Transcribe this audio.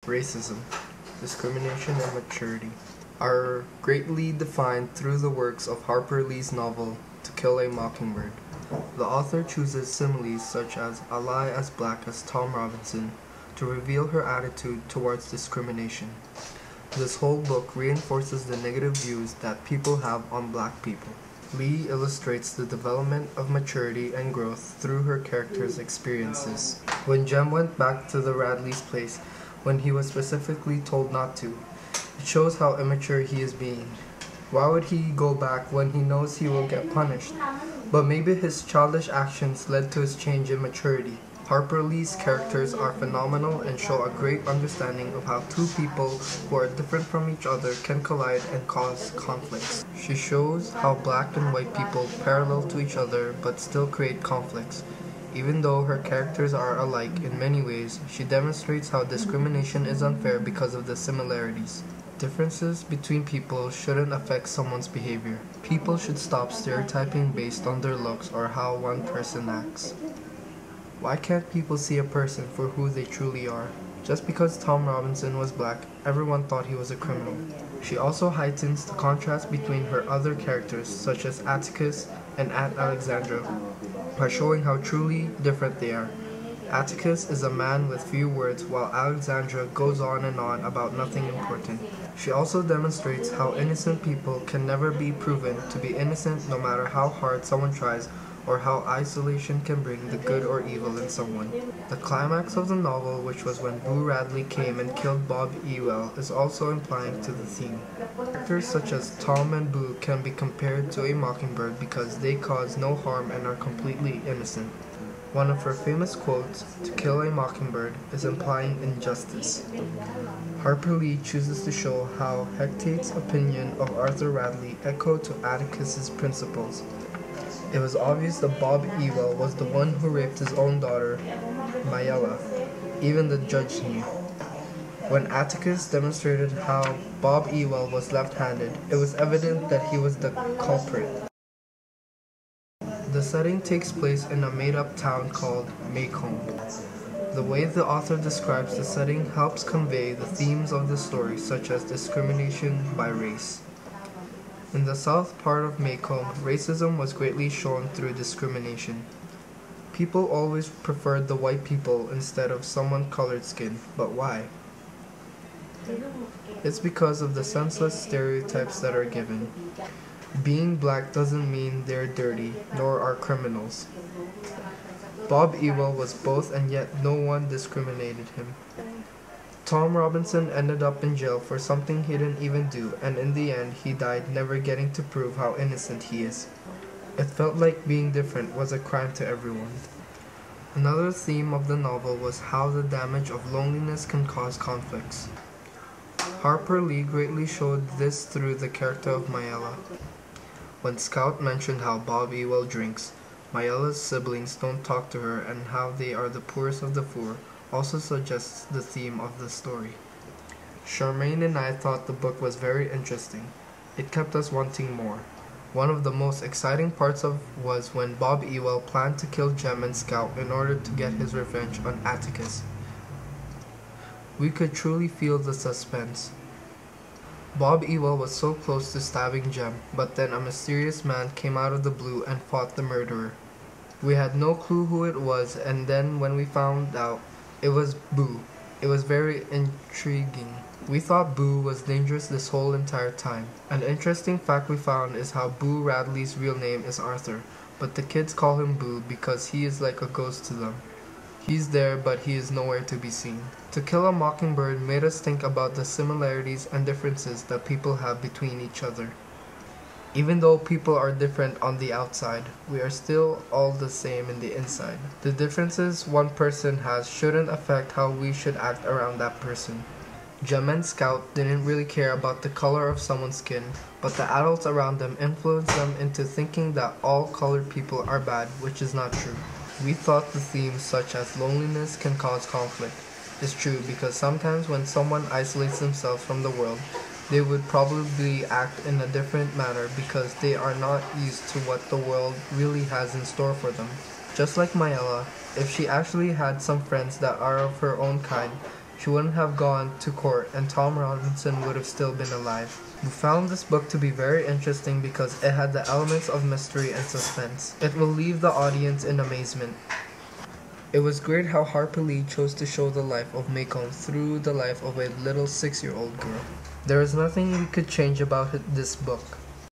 Racism, discrimination, and maturity are greatly defined through the works of Harper Lee's novel To Kill a Mockingbird. The author chooses similes such as a lie as black as Tom Robinson to reveal her attitude towards discrimination. This whole book reinforces the negative views that people have on black people. Lee illustrates the development of maturity and growth through her character's experiences. When Jem went back to the Radley's place when he was specifically told not to, it shows how immature he is being. Why would he go back when he knows he will get punished? But maybe his childish actions led to his change in maturity. Harper Lee's characters are phenomenal and show a great understanding of how two people who are different from each other can collide and cause conflicts. She shows how black and white people parallel to each other but still create conflicts. Even though her characters are alike in many ways, she demonstrates how discrimination is unfair because of the similarities. Differences between people shouldn't affect someone's behavior. People should stop stereotyping based on their looks or how one person acts. Why can't people see a person for who they truly are? Just because Tom Robinson was black, everyone thought he was a criminal. She also heightens the contrast between her other characters, such as Atticus and Aunt Alexandra, by showing how truly different they are. Atticus is a man with few words, while Alexandra goes on and on about nothing important. She also demonstrates how innocent people can never be proven to be innocent no matter how hard someone tries, or how isolation can bring the good or evil in someone. The climax of the novel, which was when Boo Radley came and killed Bob Ewell, is also implying to the theme. Characters such as Tom and Boo can be compared to a mockingbird because they cause no harm and are completely innocent. One of her famous quotes, "To kill a mockingbird," is implying injustice. Harper Lee chooses to show how Hecate's opinion of Arthur Radley echoed to Atticus's principles. It was obvious that Bob Ewell was the one who raped his own daughter, Mayella. Even the judge knew. When Atticus demonstrated how Bob Ewell was left-handed, it was evident that he was the culprit. The setting takes place in a made-up town called Maycomb. The way the author describes the setting helps convey the themes of the story, such as discrimination by race. In the south part of Maycomb, racism was greatly shown through discrimination. People always preferred the white people instead of someone colored skin, but why? It's because of the senseless stereotypes that are given. Being black doesn't mean they're dirty, nor are criminals. Bob Ewell was both, and yet no one discriminated him. Tom Robinson ended up in jail for something he didn't even do, and in the end he died never getting to prove how innocent he is. It felt like being different was a crime to everyone. Another theme of the novel was how the damage of loneliness can cause conflicts. Harper Lee greatly showed this through the character of Mayella. When Scout mentioned how Bob Ewell drinks, Mayella's siblings don't talk to her, and how they are the poorest of the poor also suggests the theme of the story. Charmaine and I thought the book was very interesting. It kept us wanting more. One of the most exciting parts was when Bob Ewell planned to kill Jem and Scout in order to get his revenge on Atticus. We could truly feel the suspense. Bob Ewell was so close to stabbing Jem, but then a mysterious man came out of the blue and fought the murderer. We had no clue who it was, and then when we found out, it was Boo. It was very intriguing. We thought Boo was dangerous this whole entire time. An interesting fact we found is how Boo Radley's real name is Arthur, but the kids call him Boo because he is like a ghost to them. He's there, but he is nowhere to be seen. To Kill a Mockingbird made us think about the similarities and differences that people have between each other. Even though people are different on the outside, we are still all the same in the inside. The differences one person has shouldn't affect how we should act around that person. Jem and Scout didn't really care about the color of someone's skin, but the adults around them influenced them into thinking that all colored people are bad, which is not true. We thought the themes such as loneliness can cause conflict. It's true because sometimes when someone isolates themselves from the world, they would probably act in a different manner because they are not used to what the world really has in store for them. Just like Mayella, if she actually had some friends that are of her own kind, she wouldn't have gone to court and Tom Robinson would have still been alive. We found this book to be very interesting because it had the elements of mystery and suspense. It will leave the audience in amazement. It was great how Harper Lee chose to show the life of Maycomb through the life of a little 6-year-old girl. There is nothing we could change about this book.